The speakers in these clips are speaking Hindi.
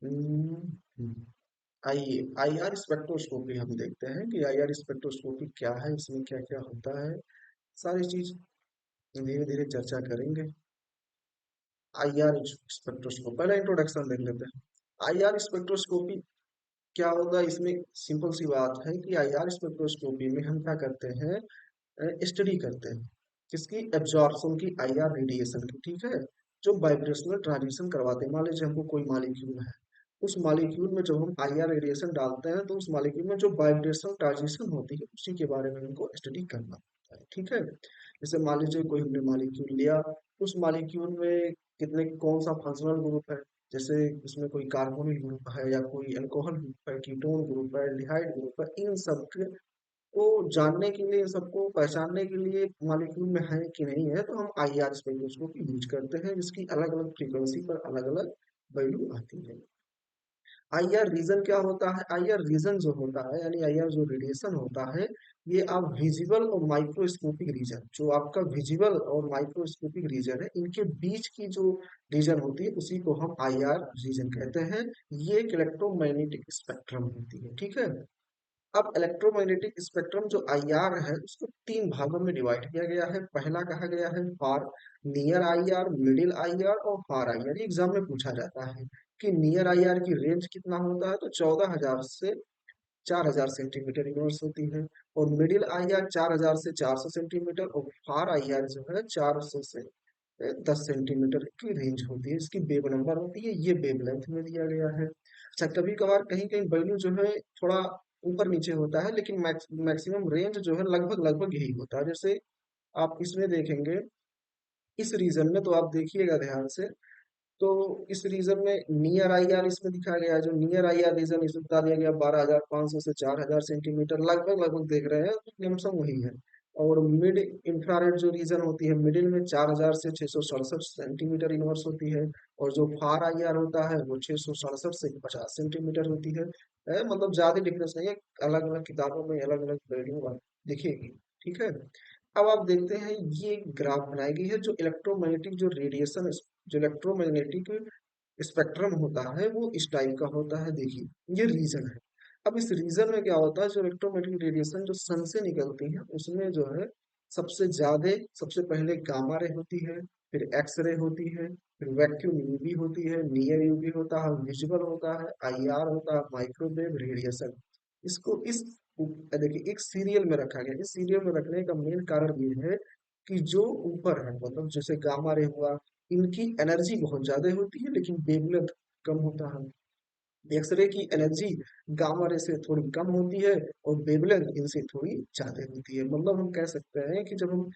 हम्म, आइए आईआर स्पेक्ट्रोस्कोपी हम देखते हैं कि आईआर स्पेक्ट्रोस्कोपी क्या है, इसमें क्या क्या होता है। सारी चीज धीरे धीरे चर्चा करेंगे। आईआर स्पेक्ट्रोस्कोपी पहले इंट्रोडक्शन देख लेते हैं। आईआर स्पेक्ट्रोस्कोपी क्या होगा, इसमें सिंपल सी बात है कि आईआर स्पेक्ट्रोस्कोपी में हम क्या करते हैं, स्टडी करते हैं किसकी, एब्जॉर्प्शन की, आईआर रेडिएशन की। ठीक है, जो वाइब्रेशनल ट्रांजिशन करवाते हैं। मान लीजिए हमको कोई मॉलिक्यूल है, उस मॉलिक्यूल में जब हम आईआर रेडिएशन डालते हैं तो उस मॉलिक्यूल में जो वाइब्रेशनल ट्रांजिशन होती है उसी के बारे में हमको स्टडी करना होता है। ठीक है, जैसे मान लीजिए कोई हमने मॉलिक्यूल लिया, उस मॉलिक्यूल में कितने कौन सा फंक्शनल ग्रुप है, जैसे उसमें कोई कार्बोनिल ग्रुप है या कोई अल्कोहल ग्रुप है, कीटोन ग्रुप है, एल्डिहाइड ग्रुप है, इन सब को जानने के लिए, सबको पहचानने के लिए मॉलिक्यूल में है कि नहीं है, तो हम आईआर स्पेक्ट्रोस्कोपी यूज करते हैं, जिसकी अलग अलग फ्रीक्वेंसी पर अलग अलग वैल्यू आती है। आईआर रीजन क्या होता है, आईआर रीजन जो होता है यानी आईआर जो रेडिएशन होता है, ये आप विजिबल और माइक्रोस्कोपिक रीजन, जो आपका विजिबल और माइक्रोस्कोपिक रीजन है, इनके बीच की जो रीजन होती है उसी को हम आईआर रीजन कहते हैं। ये एक इलेक्ट्रोमैग्नेटिक स्पेक्ट्रम होती है। ठीक है, अब इलेक्ट्रोमैग्नेटिक स्पेक्ट्रम जो आईआर है उसको तीन भागों में डिवाइड किया गया है। पहला कहा गया है फार नियर आईआर, मिडिल आईआर और फार आईआर। ये एग्जाम में पूछा जाता है कि नियर आईआर की रेंज कितना होता है, तो 14,000 से 4,000 सेंटीमीटर यूनिवर्स होती है। और मिडिल आईआर 4,000 से 400 सेंटीमीटर, और फार आईआर जो है 400 से 10 सेंटीमीटर की रेंज होती है। इसकी वेव नंबर होती है, ये वेव लेंथ में दिया गया है। अच्छा, कभी कभार कहीं कहीं वैल्यू जो है थोड़ा ऊपर नीचे होता है, लेकिन मैक्सिमम रेंज जो है लगभग लगभग यही होता है। जैसे आप इसमें देखेंगे, इस रीजन में तो आप देखिएगा ध्यान से, तो इस रीजन में नियर आईआर इसमें दिखाया गया है। जो नियर आईआर रीजन इसमें बता दिया गया 12,500 से 4,000 सेंटीमीटर, लगभग लगभग देख रहे हैं, तो लमसम वही है। और मिड इंफ्रारेड जो रीजन होती है, मिडिल में 4,000 से 667 सेंटीमीटर इनवर्स होती है। और जो फार आईआर होता है वो 667 से 50 सेंटीमीटर होती है। मतलब ज्यादा डिफरेंस नहीं है, अलग अलग किताबों में अलग अलग वैल्यू दिखेगी। ठीक है, अब आप देखते हैं ये ग्राफ बनाई गई है, जो इलेक्ट्रोमैग्नेटिक जो रेडिएशन, जो इलेक्ट्रोमैग्नेटिक स्पेक्ट्रम होता है वो इस टाइप का होता है। देखिए ये रीजन है। अब इस रीजन में क्या होता है, जो इलेक्ट्रोमैग्नेटिक रेडिएशन जो सन से निकलती है उसमें जो है सबसे ज्यादा, सबसे पहले गामा रे होती है, फिर एक्स रे होती है, फिर वैक्यूम यूवी होती है, नियर यूवी होता है, विजिबल होता है, आईआर होता है, माइक्रोवेव रेडिएशन। इसको इस देखिए एक सीरियल में रखा गया। इस सीरियल में रखने का मेन कारण ये है कि जो ऊपर है, मतलब जैसे गामा रे हुआ, इनकी एनर्जी बहुत ज्यादा होती है लेकिन वेवलेंथ कम होता है। एक्सरे की एनर्जी गामा रे से थोड़ी कम होती है और वेवलेंथ इनसे थोड़ी ज्यादा होती है। मतलब हम कह सकते हैं कि जब हम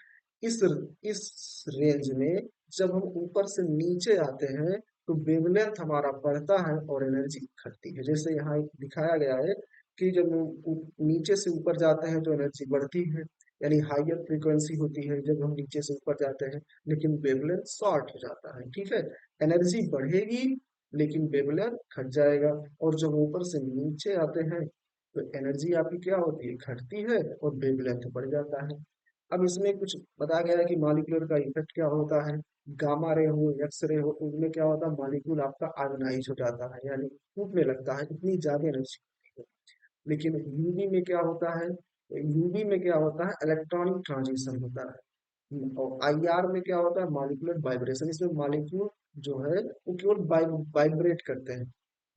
इस इस रेंज में, जब हम ऊपर से नीचे आते हैं तो वेवलेंथ हमारा बढ़ता है और एनर्जी घटती है। जैसे यहाँ एक दिखाया गया है कि जब हम नीचे से ऊपर जाते हैं तो एनर्जी बढ़ती है, यानी हाइयर फ्रीक्वेंसी होती है जब हम नीचे से ऊपर जाते हैं, लेकिन वेवलेंथ शॉर्ट हो जाता है। ठीक है, एनर्जी बढ़ेगी लेकिन वेवलेंथ घट जाएगा। और जब ऊपर से नीचे आते हैं तो एनर्जी आपकी क्या होती है, घटती है, और वेवलेंथ बढ़ जाता है। अब इसमें कुछ बताया गया है कि मॉलिक्यूलर का इफेक्ट क्या होता है। गामा रे हो, एक्स रे हो, उनमें क्या होता है, मॉलिक्यूल आपका आयोनाइज हो जाता है, यानी टूटने लगता है, इतनी ज्यादा एनर्जी होती है। लेकिन यूवी में क्या होता है, यूवी में क्या होता है, इलेक्ट्रॉनिक ट्रांजिशन होता है। और आईआर में क्या होता है, मॉलिक्यूलर वाइब्रेशन। इसमें मॉलिक्यूल जो है वो केवल वाइब्रेट करते हैं।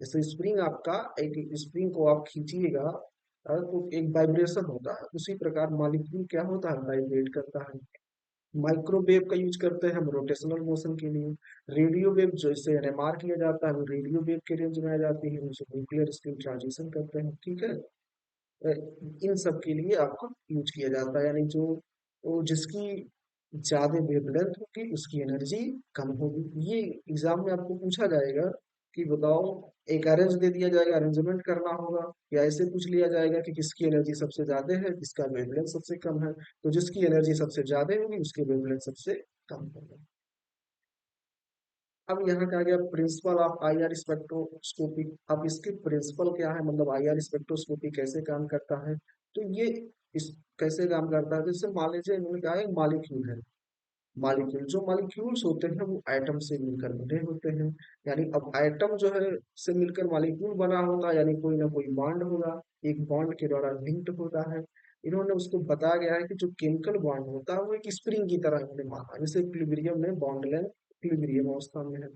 जैसे स्प्रिंग आपका, एक स्प्रिंग को आप खींचिएगा, तो एक वाइब्रेशन होता है, उसी प्रकार मॉलिक्यूल क्या होता है, वाइब्रेट करता है। माइक्रोवेव का यूज करते हैं हम रोटेशनल मोशन के लिए। रेडियो वेव जैसे एनएमआर किया जाता है वो रेडियो वेव के रेंज में आ जाती है, उसे न्यूक्लियर स्पिन ट्रांजिशन करते हैं। ठीक है, इन सब के लिए आपको यूज किया जाता है, यानी जो वो जिसकी ज्यादा वेवलेंथ होगी उसकी एनर्जी कम होगी। ये एग्जाम में आपको पूछा जाएगा कि बताओ, एक अरेंज दे दिया जाएगा, अरेंजमेंट करना होगा, या ऐसे पूछ लिया जाएगा कि किसकी एनर्जी सबसे ज्यादा है, किसका वेवलेंथ सबसे कम है, तो जिसकी एनर्जी सबसे ज्यादा होगी उसकी वेवलेंथ सबसे कम होगी। अब यहाँ क्या गया, प्रिंसिपल ऑफ आईआर स्पेक्ट्रोस्कोपी। अब इसके प्रिंसिपल क्या है, मतलब आईआर स्पेक्ट्रोस्कोपी कैसे काम करता है, तो ये इस कैसे काम करता है, जैसे मान लीजिए इन्होंने कहा एक मॉलिक्यूल है, मॉलिक्यूल, जो मॉलिक्यूल्स होते हैं वो एटम से मिलकर बने होते हैं। यानी अब एटम जो है से मिलकर मॉलिक्यूल बना होगा, यानी कोई ना कोई बॉन्ड होगा, एक बॉन्ड के द्वारा लिंक्ड होता है। इन्होंने उसको बताया गया है कि जो केमिकल बॉन्ड होता है वो एक स्प्रिंग की तरह इन्होंने माना, जैसे इक्विलिब्रियम में बॉन्ड लेंथ इक्विलिब्रियम अवस्था में है।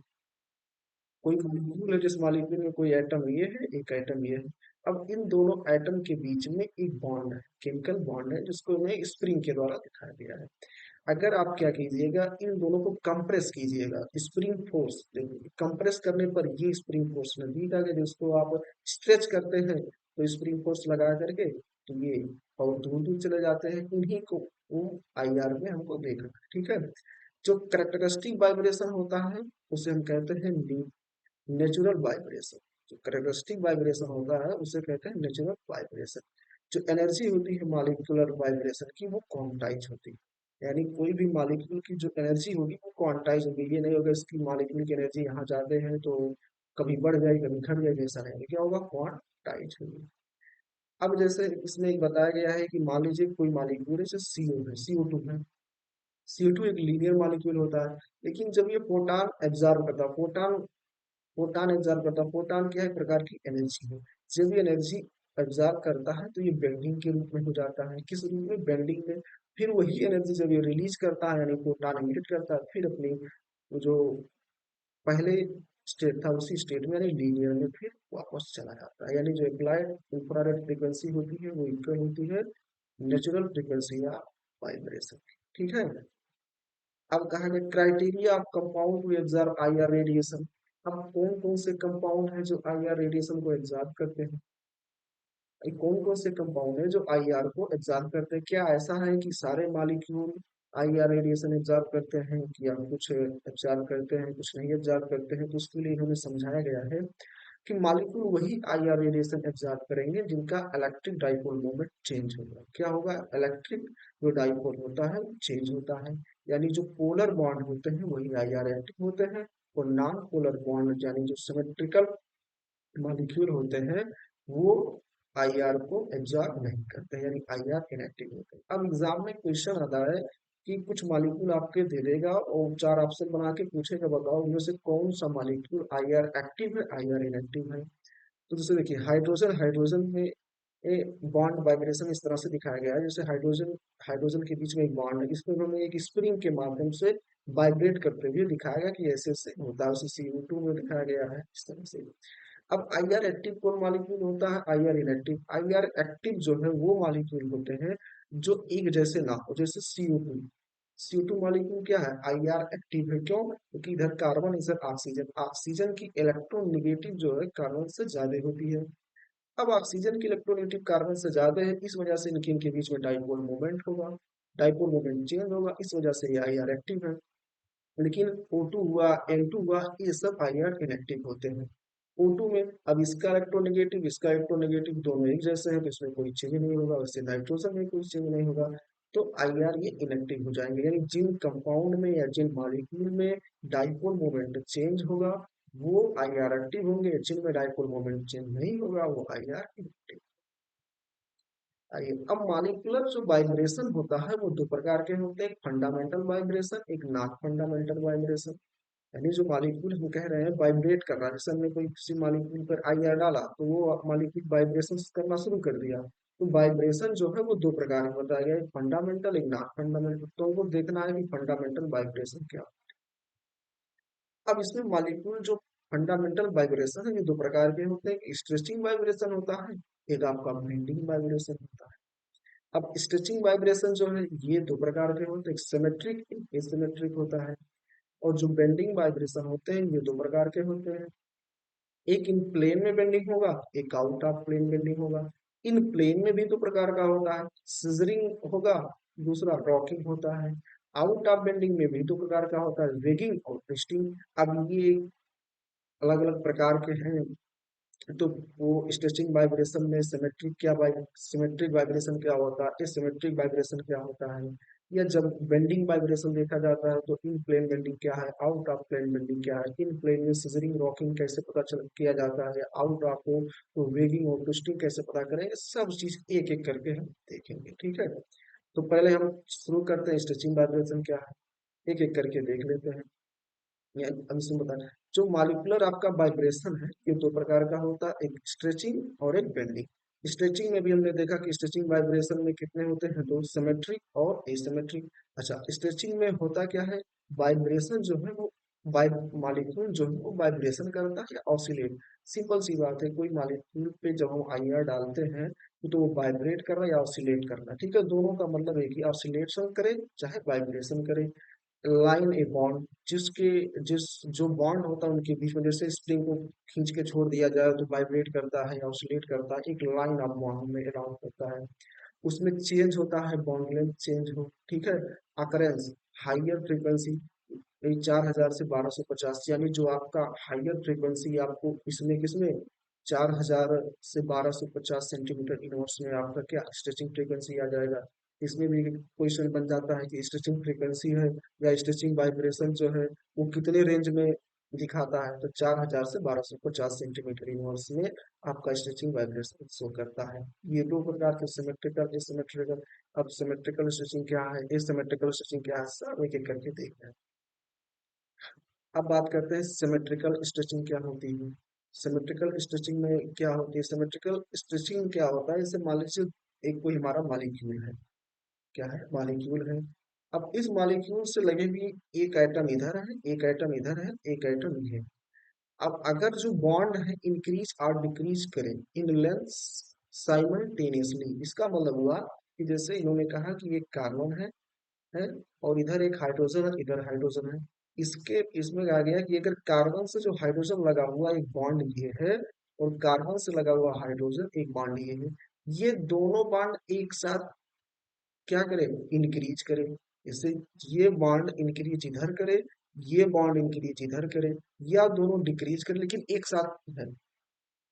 कोई मॉलिक्यूल है जिस मॉलिक्यूल में कोई एटम ये है, एक एटम ये है। अब इन दोनों एटम के बीच में एक बॉन्ड है, केमिकल बॉन्ड है, जिसको हमें स्प्रिंग के द्वारा दिखाया गया है। अगर आप क्या कीजिएगा, इन दोनों को कंप्रेस कीजिएगा, स्प्रिंग फोर्स कंप्रेस करने पर ये स्प्रिंग फोर्स नजदीक आ गया, जिसको आप स्ट्रेच करते हैं तो स्प्रिंग फोर्स लगा करके तो ये और दूर दूर चले जाते हैं। इन्हीं को वो आईआर में हमको देखना है, ठीक है। जो करेक्टरिस्टिक वाइब्रेशन होता है उसे हम कहते हैं नेचुरल वाइब्रेशन। जो करेक्टरिस्टिक वाइब्रेशन होता है उसे कहते हैं नेचुरल वाइब्रेशन। जो एनर्जी होती है मॉलिक्यूलर वाइब्रेशन की वो क्वांटाइज होती है, यानी कोई भी मॉलिक्यूल की जो एनर्जी होगी वो क्वांटाइज होगी। ये नहीं होगा इसकी मॉलिक्यूल की एनर्जी यहाँ जाते हैं तो कभी बढ़ जाएगी कभी घट जाएगी, ऐसा नहीं होगा। क्या होगा, क्वांटाइज होगी। अब जैसे इसमें एक बताया गया है कि मान लीजिए कोई मॉलिक्यूल है, जैसे सीओ है, CO2 है। CO2 एक लीनियर मॉलिक्यूल होता है, लेकिन जब ये प्रोटॉन एब्जॉर्ब करता है, प्रोटॉन प्रोटॉन एब्जॉर्ब करता है, प्रोटॉन क्या है, एक प्रकार की एनर्जी है। जब ये एनर्जी एब्जॉर्ब करता है तो ये बेंडिंग के रूप में हो जाता है, किस रूप में, बेंडिंग में। फिर वही एनर्जी जब ये रिलीज करता है, यानी प्रोटॉन एमिट करता है, फिर अपनी वो जो पहले स्टेट था उसी स्टेट में यानी लीनियर में फिर वापस चला जाता है। यानी जो अप्लाइड इंफ्रारेड फ्रीक्वेंसी होती है वो इक्वल होती है नेचुरल फ्रीक्वेंसी या वाइब्रेशन, ठीक है। अब कहा गया criteria of compound to absorb IR radiation. अब कौन कौन से कंपाउंड है जो आईआर रेडिएशन को एब्जॉर्ब करते हैं, कौन कौन से कंपाउंड है जो आईआर को एब्जॉर्ब करते हैं। क्या ऐसा है कि सारे मॉलिक्यूल आईआर रेडिएशन एब्जॉर्ब करते हैं, कि या कुछ एब्जॉर्ब करते हैं कुछ नहीं एब्जॉर्ब करते हैं। तो उसके लिए इन्होंने समझाया गया है कि मॉलिक्यूल वही आईआर रेडिएशन एब्जॉर्ब करेंगे जिनका इलेक्ट्रिक डाइपोल मोमेंट चेंज होगा। क्या होगा, इलेक्ट्रिक जो डाइपोल होता है वो चेंज होता है। यानी जो पोलर बॉन्ड होते हैं वही आईआर एक्टिव होते हैं, और नॉन पोलर बॉन्ड यानी जो सिमेट्रिकल मॉलिक्यूल होते हैं वो आईआर को एब्जॉर्ब नहीं करते, यानी आईआर इनएक्टिव होते हैं। अब एग्जाम में क्वेश्चन आता है कि कुछ मॉलिक्यूल आपके दे देगा और चार ऑप्शन बना के पूछेगा, बताओ इनमें से कौन सा मॉलिक्यूल आईआर एक्टिव है आईआर इनएक्टिव है। तो जैसे देखिए हाइड्रोजन, हाइड्रोजन में बॉन्ड वाइब्रेशन इस तरह से दिखाया गया है, जैसे हाइड्रोजन हाइड्रोजन के बीच में एक बॉन्ड है, इसको उन्होंने एक स्प्रिंग के माध्यम से वाइब्रेट करते हुए दिखाया गया कि ऐसे ऐसे होता है, उसे CO2 में दिखाया गया है इस तरह से। अब आईआर एक्टिव कौन मॉलिक्यूल होता है, आईआर इनएक्टिव। आईआर एक्टिव जो है वो मॉलिक्यूल होते हैं जो एक जैसे ना हो, जैसे CO2। CO2 मॉलिक्यूल क्या है, आईआर एक्टिव है, क्यों, क्योंकि इधर कार्बन इधर ऑक्सीजन, ऑक्सीजन की इलेक्ट्रोनेगेटिव जो है कार्बन से ज्यादा होती है। अब ऑक्सीजन की इलेक्ट्रोनेगेटिव कार्बन से ज्यादा है, इस वजह से इनके बीच में डाइपोल मोमेंट होगा, डाइपोल मोमेंट चेंज होगा, इस वजह से ये आईआर एक्टिव है। लेकिन O2 हुआ, N2 हुआ, ये सब आईआर इनएक्टिव होते हैं। O2 में अब इसका इलेक्ट्रोनेगेटिव इसका इलेक्ट्रोनेगेटिव दोनों एक जैसे हैं तो इसमें कोई चेंज नहीं होगा, वैसे नाइट्रोजन में कोई चेंज नहीं होगा। तो आईआर ये इनएक्टिव हो जाएंगे, यानी जिन कंपाउंड में या जिन मॉलिक्यूल में डाइपोल मोमेंट चेंज होगा वो आईआर एक्टिव होंगे, जिनमें डाइपोल मोमेंट चेंज नहीं होगा वो आईआर इनएक्टिव। आइए, अब मॉलिक्यूलर जो वाइब्रेशन होता है वो दो प्रकार के होते हैं, एक फंडामेंटल वाइब्रेशन, एक नॉन फंडामेंटल वाइब्रेशन। यानी जो मॉलिक्यूल हम कह रहे हैं वाइब्रेट कर रहा है, जैसे हमने कोई किसी मॉलिक्यूल पर आईआर डाला तो वो मॉलिक्यूल वाइब्रेशन करना शुरू कर दिया। तो वाइब्रेशन जो है वो दो प्रकार में बताया गया है, एक फंडामेंटल एक नॉन फंडामेंटल। तो हमको देखना है कि फंडामेंटल वाइब्रेशन क्या। अब इसमें मॉलिक्यूल जो फंडामेंटल वाइब्रेशन है ये दो प्रकार के होते हैं, एक स्ट्रेचिंग वाइब्रेशन होता है, एक आपका बेंडिंग वाइब्रेशन होता है। अब स्ट्रेचिंग वाइब्रेशन जो है ये दो प्रकार के होते हैं, एक सिमेट्रिक एक एसिमेट्रिक होता है। और जो बेंडिंग वाइब्रेशन होते हैं ये दो प्रकार के होते हैं, एक इन प्लेन में बेंडिंग होगा, एक आउट ऑफ प्लेन बेंडिंग होगा। इन प्लेन में भी दो प्रकार का होता है, सिजरिंग होगा, दूसरा रॉकिंग होता है। आउट ऑफ बेंडिंग में भी दो प्रकार का होता है, वेगिंग और ट्विस्टिंग। अब ये अलग अलग प्रकार के हैं। तो वो स्ट्रेचिंग वाइब्रेशन में सिमेट्रिक वाइब्रेशन क्या होता है, सिमेट्रिक वाइब्रेशन क्या होता है। या जब बेंडिंग वाइब्रेशन देखा जाता है तो इन प्लेन बेंडिंग क्या है, आउट ऑफ प्लेन बेंडिंग क्या है, इन प्लेन में सिजरिंग रॉकिंग कैसे पता चल किया जाता है, आउट ऑफ को तो वेगिंग और ट्विस्टिंग कैसे पता करें, सब चीज एक एक करके हम देखेंगे, ठीक है। तो पहले हम शुरू करते हैं स्ट्रेचिंग वाइब्रेशन क्या है। एक एक करके देख लेते हैं। अब इसमें बताना है, जो मॉलिक्यूलर आपका वाइब्रेशन है ये दो प्रकार का होता है, एक स्ट्रेचिंग और एक बेंडिंग। स्ट्रेचिंग में भी हमने देखा कि स्ट्रेचिंग वाइब्रेशन में कितने होते हैं, दो, सिमेट्रिक और एसिमेट्रिक। अच्छा, स्ट्रेचिंग में होता क्या है, वाइब्रेशन जो है वो वाइब मॉलिक्यूल जो है वो वाइब्रेशन करता है या ऑसिलेट। सिंपल सी बात है, कोई मॉलिक्यूल पे जब हम आईआर डालते हैं तो वो वाइब्रेट कर रहा है या ऑसिलेट कर रहा है, ठीक है, दोनों का मतलब एक ही, ऑसिलेशन करे चाहे वाइब्रेशन करे। लाइन ए बॉन्ड, जिस जो बॉन्ड होता है उनके बीच में, जैसे स्प्रिंग को खींच के छोड़ दिया जाए तो वाइब्रेट करता है या ऑसिलेट करता है, एक लाइन ऑफ बॉन्ड में अराउंड होता है, उसमें चेंज होता है, बॉन्ड लेंथ चेंज हो, ठीक है। अकरेंस, हाइयर फ्रीक्वेंसी, 4000 से 1250, यानी जो आपका हाइयर फ्रीक्वेंसी आपको इसमें किसमें 4000 से 1250 सेंटीमीटर इनवर्स में आपका क्या स्ट्रेचिंग फ्रीक्वेंसी आ जाएगा। इसमें भी क्वेश्चन बन जाता है कि स्ट्रेचिंग फ्रीक्वेंसी है या स्ट्रेचिंग वाइब्रेशन जो है वो कितने रेंज में दिखाता है, तो 4000 से 1250 सेंटीमीटर इनवर्स में आपका स्ट्रेचिंग वाइब्रेशन शो करता है। ये दो प्रकार के सिमेट्रिकल एसिमेट्रिकल। अब सिमेट्रिकल स्ट्रेचिंग क्या है, एसिमेट्रिकल स्ट्रेचिंग क्या है, सब एक एक करके देखते हैं। अब बात करते हैं सिमेट्रिकल स्ट्रेचिंग क्या होती है। सिमेट्रिकल स्ट्रेचिंग में क्या होती है, सिमेट्रिकल स्ट्रेचिंग क्या होता है, जैसे मान लीजिए एक कोई हमारा मॉलिक्यूल है, क्या है, मॉलिक्यूल है। अब इस मॉलिक्यूल से लगे हुए एक एटम इधर है, एक एटम इधर है, एक एटम ये है। अब अगर जो बॉन्ड है इंक्रीज और डिक्रीज करे इन लेंथ साइमल्टेनियसली, इसका मतलब हुआ कि जैसे इन्होंने कहा कि एक कार्बन है और इधर एक हाइड्रोजन है, इधर हाइड्रोजन है। इसके इसमें आ गया कि अगर कार्बन से जो हाइड्रोजन लगा हुआ एक बॉन्ड ये है और कार्बन से लगा हुआ हाइड्रोजन एक बॉन्ड ये है, ये दोनों बॉन्ड एक साथ क्या करे, इंक्रीज करे। इससे ये बॉन्ड इंक्रीज इधर करे, ये बॉन्ड इंक्रीज इधर करे, या दोनों डिक्रीज करे लेकिन एक साथ है।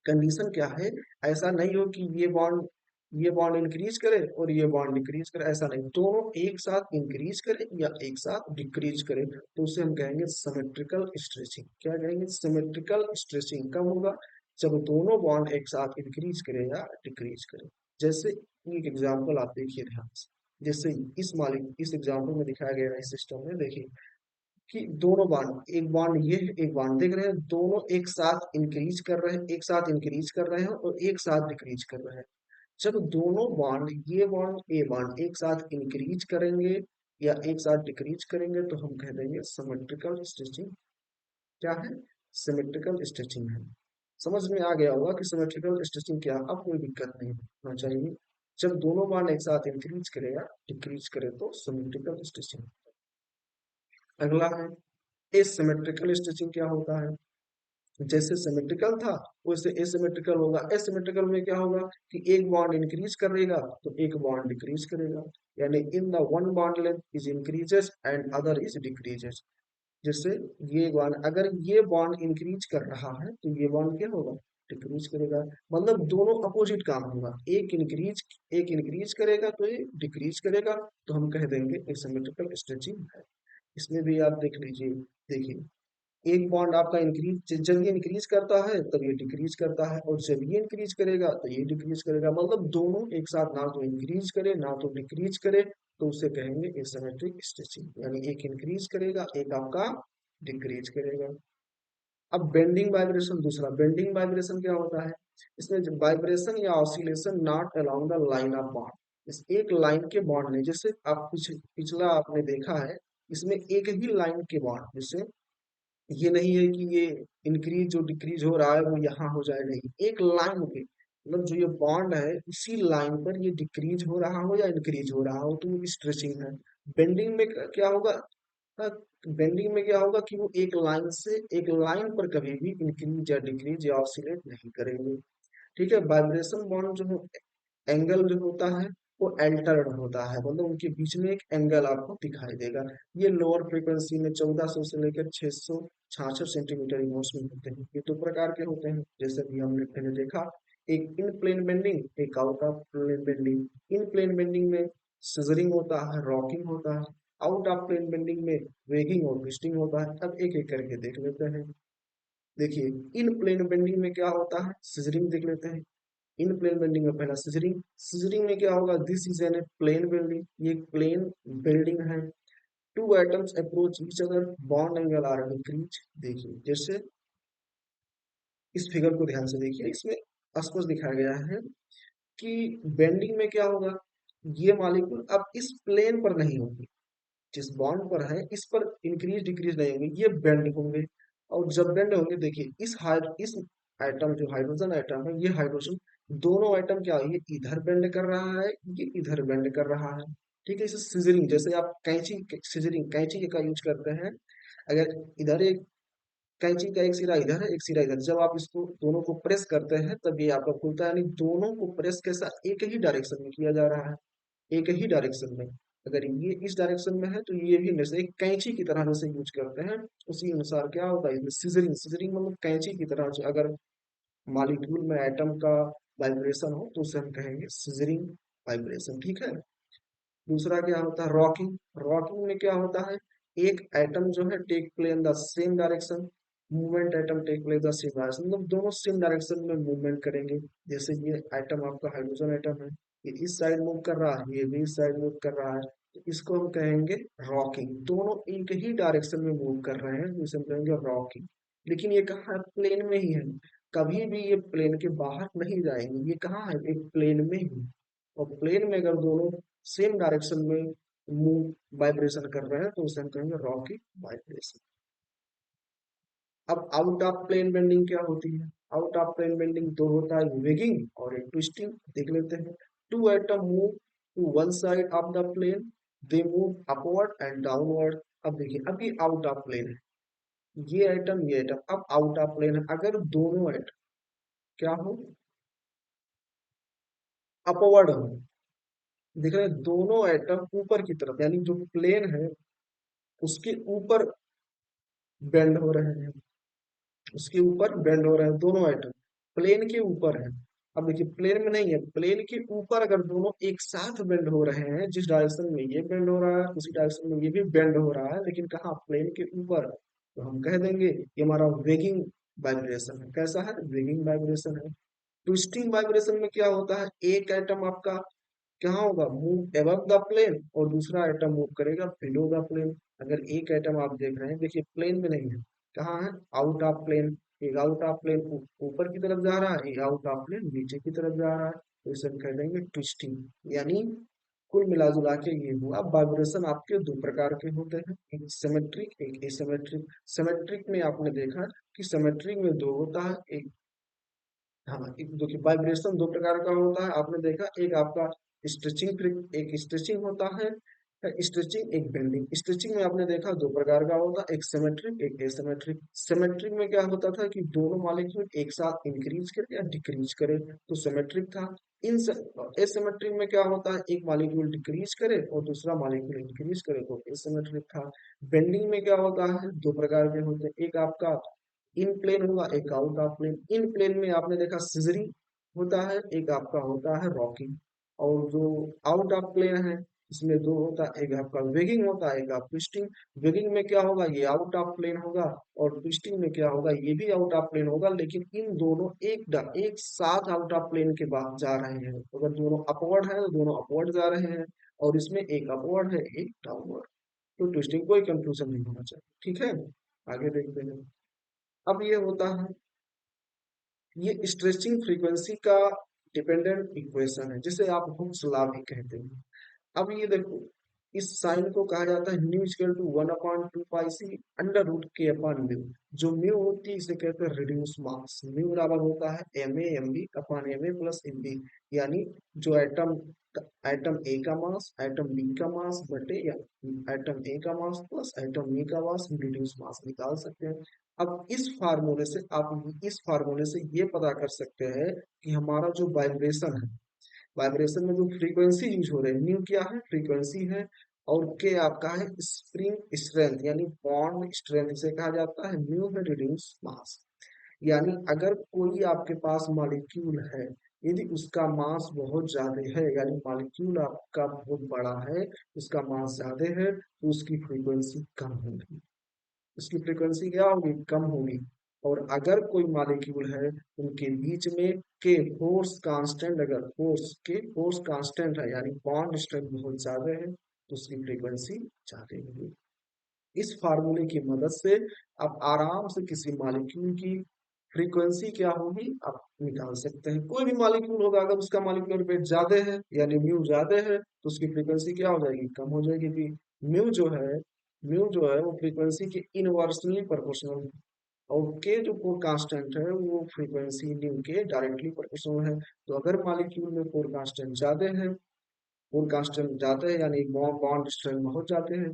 कंडीशन क्या है, ऐसा नहीं हो कि ये बॉन्ड इंक्रीज करे और ये बॉन्ड डिक्रीज करे, ऐसा नहीं, दोनों एक साथ इंक्रीज करे या एक साथ डिक्रीज करे, तो उसे हम कहेंगे सिमेट्रिकल स्ट्रेचिंग। क्या कहेंगे, सिमेट्रिकल स्ट्रेचिंग कब होगा, जब दोनों बॉन्ड एक साथ इंक्रीज करे या डिक्रीज करे। जैसे एक एग्जांपल आप देखिए ध्यान से, जैसे इस एग्जांपल में दिखाया गया है, इस सिस्टम में देखिए कि दोनों बांड, एक बांड ये है, एक बांड देख रहे हैं, दोनों एक साथ इंक्रीज कर रहे हैं, एक साथ इंक्रीज कर रहे हैं और एक साथ डिक्रीज कर रहे हैं। जब दोनों बांड, ये बांड ए बांड एक साथ इंक्रीज करेंगे या एक साथ डिक्रीज करेंगे तो हम कह देंगे सिमेट्रिकल स्टिचिंग। क्या है, सिमेट्रिकल स्टिचिंग है। समझ में आ गया होगा कि सिमेट्रिकल स्टिचिंग क्या है, अब कोई दिक्कत नहीं होना चाहिए। जब दोनों बांड एक साथ इंक्रीज करे या डिक्रीज करे तो सिमेट्रिकल स्टिचिंग। अगला है एसिमेट्रिकल स्टिचिंग। क्या होता है, जैसे सिमेट्रिकल था वैसे एसिमेट्रिकल होगा। एसिमेट्रिकल में क्या होगा कि एक बॉन्ड इंक्रीज करेगा तो एक बॉन्ड डिक्रीज करेगा, यानी in the one bond length is increases and other is decreases. जैसे ये बॉन्ड, अगर ये बॉन्ड इंक्रीज कर रहा है तो ये बॉन्ड क्या होगा, डिक्रीज करेगा। मतलब दोनों अपोजिट काम होगा, एक इंक्रीज करेगा तो ये डिक्रीज करेगा, तो हम कह देंगे एसिमेट्रिकल स्ट्रेचिंग है। इसमें भी आप देख लीजिए, देखिए एक बॉन्ड आपका इंक्रीज, जब ये इंक्रीज करता है तब ये डिक्रीज करता है और जब ये इंक्रीज करेगा तो ये डिक्रीज करेगा, मतलब दोनों एक साथ ना तो इंक्रीज करे ना तो डिक्रीज करे, तो उसे कहेंगे एसिमेट्रिक स्ट्रेचिंग, यानी एक इंक्रीज करेगा एक आपका डिक्रीज करेगा। अब बेंडिंग वाइब्रेशन, दूसरा बेंडिंग वाइब्रेशन क्या होता है, इसमें वाइब्रेशन या oscillation not along the line of bond, इस एक लाइन के बॉन्ड नहीं, जैसे आप पिछला आपने देखा है, इसमें एक ही लाइन के बॉन्ड, जैसे ये नहीं है कि ये इंक्रीज जो डिक्रीज हो रहा है वो यहाँ हो जाए, नहीं, एक लाइन पे, मतलब जो ये बॉन्ड है इसी लाइन पर ये डिक्रीज हो रहा हो या इंक्रीज हो रहा हो तो ये स्ट्रेचिंग है। बेंडिंग में क्या होगा, बेंडिंग में क्या होगा कि वो एक लाइन से एक लाइन पर कभी भी इंक्रीज या डिक्रीज या ऑसिलेट नहीं करेंगे, ठीक है। वाइब्रेशन बॉन्ड जो एंगल जो होता है वो एल्टर्ड होता है, मतलब उनके बीच में एक एंगल आपको दिखाई देगा। ये लोअर फ्रीक्वेंसी में 1400 से लेकर 666 सेंटीमीटर इनवर्स में होते हैं। ये दो प्रकार के होते हैं, जैसे भी हमने पहले देखा, एक इन प्लेन बेंडिंग एक out of plane bending. In plane bending में सिजरिंग होता है, रॉकिंग होता है, आउट ऑफ प्लेन बेंडिंग में वेगिंग और ट्विस्टिंग होता है। अब एक एक करके देख लेते हैं। देखिए इन प्लेन बेंडिंग में क्या होता है, सिजरिंग देख लेते हैं। इन प्लेन बेंडिंग में पहला सिजरिंग, सिजरिंग में क्या होगा, this is an plane building, ये एक प्लेन बिल्डिंग है। Two atoms approach each other, bond angle are decrease. देखिए जैसे इस फिगर को ध्यान से देखिए, इसमें स्पष्ट दिखाया गया है कि बेंडिंग में क्या होगा, ये मॉलिक्यूल अब इस प्लेन पर नहीं होंगे, जिस बॉन्ड पर है इस पर इंक्रीज डिक्रीज नहीं होंगे, ये बेंड होंगे। और जब बेंड होंगे देखिए इस एटम जो हाइड्रोजन एटम है, ये हाइड्रोजन दोनों एटम क्या है, ये इधर बेंड कर रहा है, ये इधर बेंड कर रहा है। ठीक है, इसे सिजरिंग, जैसे आप कैंची सिजरिंग कैंची का यूज करते हैं, अगर इधर एक कैंची का एक सिरा इधर है एक सिरा इधर, जब आप इसको दोनों को प्रेस करते हैं तब ये आपका खुलता है, यानी दोनों को प्रेस के साथ एक ही डायरेक्शन में किया जा रहा है, एक ही डायरेक्शन में। अगर ये इस डायरेक्शन में है तो ये भी जैसे एक कैंची की तरह जैसे यूज करते हैं, उसी अनुसार क्या होता है इसमें सिजरिंग, सिजरिंग मतलब कैंची की तरह जो अगर मॉलिक्यूल में एटम का वाइब्रेशन हो तो उसे हम कहेंगे सिजरिंग वाइब्रेशन। ठीक है। दूसरा क्या होता है रॉकिंग, रॉकिंग में क्या होता है, एक एटम जो है take place in the same direction, movement atom take place the same direction, मतलब दोनों सेम डायरेक्शन में मूवमेंट करेंगे। जैसे ये एटम आपका हाइड्रोजन एटम है, ये इस साइड मूव कर रहा है, ये भी इस साइड मूव कर रहा है, तो इसको हम कहेंगे रॉकिंग, दोनों एक ही डायरेक्शन में मूव कर रहे हैं तो इसे हम कहेंगे रॉकिंग। लेकिन ये कहाँ है, प्लेन में ही है, कभी भी ये प्लेन के बाहर नहीं जाएंगे, ये कहाँ है एक प्लेन में ही। और प्लेन में अगर दोनों सेम डायरेक्शन में मूव वाइब्रेशन कर रहे हैं तो उसे हम कहेंगे रॉकी वाइब्रेशन। अब आउट ऑफ प्लेन बेंडिंग क्या होती है, आउट ऑफ प्लेन बेंडिंग दो होता है, वेगिंग और एक ट्विस्टिंग। देख लेते हैं, two atom move to one side of the plane, they move upward and downward. अब देखिए अब ये आउट ऑफ प्लेन है, ये एटम अब आउट ऑफ प्लेन है, अगर दोनों एटम क्या हो, अपवर्ड हो, देख रहे हैं दोनों एटम ऊपर की तरफ, यानी जो प्लेन है उसके ऊपर बेंड हो रहे हैं, उसके ऊपर बेंड हो रहे हैं दोनों आइटम, प्लेन के ऊपर है। अब देखिए प्लेन में नहीं है, प्लेन के ऊपर अगर दोनों एक साथ बेंड हो रहे हैं, जिस डायरेक्शन में ये बेंड हो रहा है उसी डायरेक्शन में ये भी बेंड हो रहा है, लेकिन कहाँ प्लेन के ऊपर, तो हम कह देंगे ये हमारा वेगिंग वाइब्रेशन है। कैसा है, वेगिंग वाइब्रेशन है। ट्विस्टिंग वाइब्रेशन में क्या होता है, एक एटम आपका क्या होगा, मूव एबव द प्लेन और दूसरा एटम मूव करेगा बिलो द प्लेन। अगर एक एटम आप देख रहे हैं, देखिए प्लेन में नहीं है, कहाँ है, आउट ऑफ प्लेन, एक आउट ऑफ प्लेन ऊपर की तरफ जा रहा है, एक आउट ऑफ प्लेन नीचे की तरफ जा रहा है, तो इसे हम कह देंगे ट्विस्टिंग। यानी कुल मिला जुला के ये हुआ, वाइब्रेशन आपके दो प्रकार के होते हैं, एक सिमेट्रिक एक एसिमेट्रिक। सिमेट्रिक में आपने देखा कि सिमेट्रिक में दो होता है, एक हाँ एक देखिए वाइब्रेशन दो प्रकार का होता है, आपने देखा एक आपका स्ट्रेचिंग, एक स्ट्रेचिंग होता है, स्ट्रेचिंग एक बेंडिंग। स्ट्रेचिंग में आपने देखा दो प्रकार का होता है, एक सिमेट्रिक एक एसिमेट्रिक। सिमेट्रिक में क्या होता था कि दोनों मॉलिक्यूल एक साथ इंक्रीज करे या डिक्रीज करे, तो सिमेट्रिक था। इन एसिमेट्रिक में क्या होता है, एक मॉलिक्यूल डिक्रीज करे और दूसरा मॉलिक्यूल इंक्रीज करे, तो एसिमेट्रिक था। बेंडिंग में क्या होता है, दो प्रकार के होते हैं, एक आपका इन प्लेन होगा एक out of plane. In plane में आपने देखा सिजरिंग होता है, एक आपका होता है रॉकिंग। और जो आउट ऑफ प्लेन है इसमें दो होता है, एक आपका वेगिंग होता है एक आप ट्विस्टिंग। वेगिंग में क्या होगा, ये आउट ऑफ प्लेन होगा, और ट्विस्टिंग में क्या होगा, ये भी आउट ऑफ प्लेन होगा, लेकिन इन दोनों एक साथ आउट ऑफ प्लेन के बाद जा रहे हैं, तो अगर दोनों अपवर्ड है तो दोनों अपवर्ड जा रहे हैं, और इसमें एक अपवर्ड है एक डाउनवर्ड। तो ट्विस्टिंग कोई कंफ्यूजन नहीं होना चाहिए। ठीक है, आगे देखते हैं। अब ये होता है, ये स्ट्रेचिंग फ्रीक्वेंसी का डिपेंडेंट इक्वेशन है, जिसे आप हुक्स लॉ भी कहते हैं। अब ये देखो, इस साइन को कहा जाता है nu equal to 1/2 pi C under root के अपॉन म्यू। जो म्यू होती है इसे कहते हैं रिड्यूस मास। म्यू बराबर होता है M A M B upon M A plus M B, यानी जो एटम एटम ए का मास एटम बी का मास बटे या एटम ए का मास प्लस एटम बी का मास, रिड्यूस मास निकाल सकते हैं। अब इस फार्मूले से ये पता कर सकते हैं कि हमारा जो वाइब्रेशन है, वाइब्रेशन में जो फ्रीक्वेंसी यूज हो रही है, न्यू क्या है फ्रीक्वेंसी है, और के आपका है स्प्रिंग स्ट्रेंथ यानी बॉन्ड स्ट्रेंथ, इसे कहा जाता है न्यू है रिड्यूस मास। यानी अगर कोई आपके पास मॉलिक्यूल है, यदि उसका मास बहुत ज्यादा है, यानी मॉलिक्यूल आपका बहुत बड़ा है, उसका मास ज्यादा है, तो उसकी फ्रीक्वेंसी कम होगी, उसकी फ्रीक्वेंसी क्या होगी, कम होगी। और अगर कोई मॉलिक्यूल है उनके बीच में के फोर्स कांस्टेंट, अगर फोर्स कांस्टेंट है यानी बॉन्ड स्ट्रेंथ बहुत ज्यादा है, तो उसकी फ्रीक्वेंसी ज्यादा होगी। इस फार्मूले की मदद से आप आराम से किसी मॉलिक्यूल की फ्रीक्वेंसी क्या होगी आप निकाल सकते हैं। कोई भी मॉलिक्यूल होगा, अगर उसका मॉलिक्यूलर वेट ज्यादा है यानी म्यू ज्यादा है तो उसकी फ्रीक्वेंसी क्या हो जाएगी, कम हो जाएगी। भी म्यू जो है म्यू जो है वो फ्रीक्वेंसी के इनवर्सली प्रोपोर्शनल है, और के जो कोर कांस्टेंट है वो फ्रीक्वेंसी न्यू के डायरेक्टली प्रोपोर्शनल है। तो अगर मॉलिक्यूल में कोर कांस्टेंट ज्यादा है, कोर कांस्टेंट ज्यादा है यानी बॉन्ड स्ट्रेंथ बहुत ज्यादा है,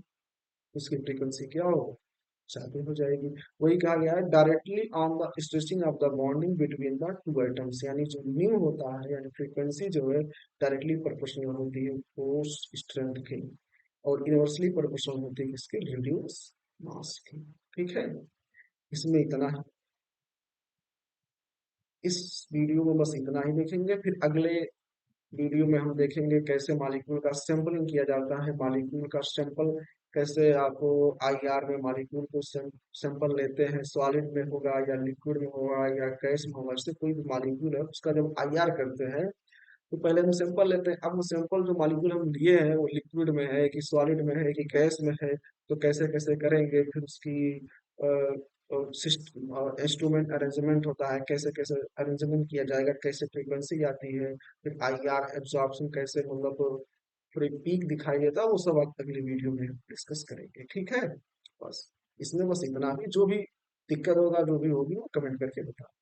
उसकी फ्रीक्वेंसी क्या हो, ज्यादा हो जाएगी। वही कहा गया है directly on the stretching of the bonding between the two atoms, यानी जो न्यू होता है यानी फ्रीक्वेंसी जो है डायरेक्टली प्रोपोर्शनल होती है फोर्स स्ट्रेंथ के, और इनवर्सली प्रोपोर्शनल होती है किसके, रिड्यूस मास की। ठीक है, इसमें इतना है। इस वीडियो में बस इतना ही देखेंगे, फिर अगले वीडियो में हम देखेंगे कैसे मॉलिक्यूल का सैंपलिंग किया जाता है, मॉलिक्यूल का सैंपल कैसे आपको आईआर में मॉलिक्यूल को सैंपल लेते हैं, सॉलिड में होगा या लिक्विड में होगा या गैस में होगा, जैसे कोई भी मॉलिक्यूल है उसका जब आईआर करते हैं तो पहले हम सैंपल लेते हैं। अब वो सैंपल जो मॉलिक्यूल हम लिए हैं वो लिक्विड में है कि सॉलिड में है कि गैस में है, तो कैसे कैसे करेंगे, फिर उसकी इंस्ट्रूमेंट अरेंजमेंट होता है, कैसे कैसे अरेंजमेंट किया जाएगा, कैसे फ्रीक्वेंसी आती है, फिर आईआर एब्जॉर्प्शन कैसे, मतलब पूरी पीक दिखाई देता है, वो सब आप अगली वीडियो में डिस्कस करेंगे। ठीक है, बस इसमें बस इतना ही, जो भी दिक्कत होगा जो भी होगी वो कमेंट करके बताओ।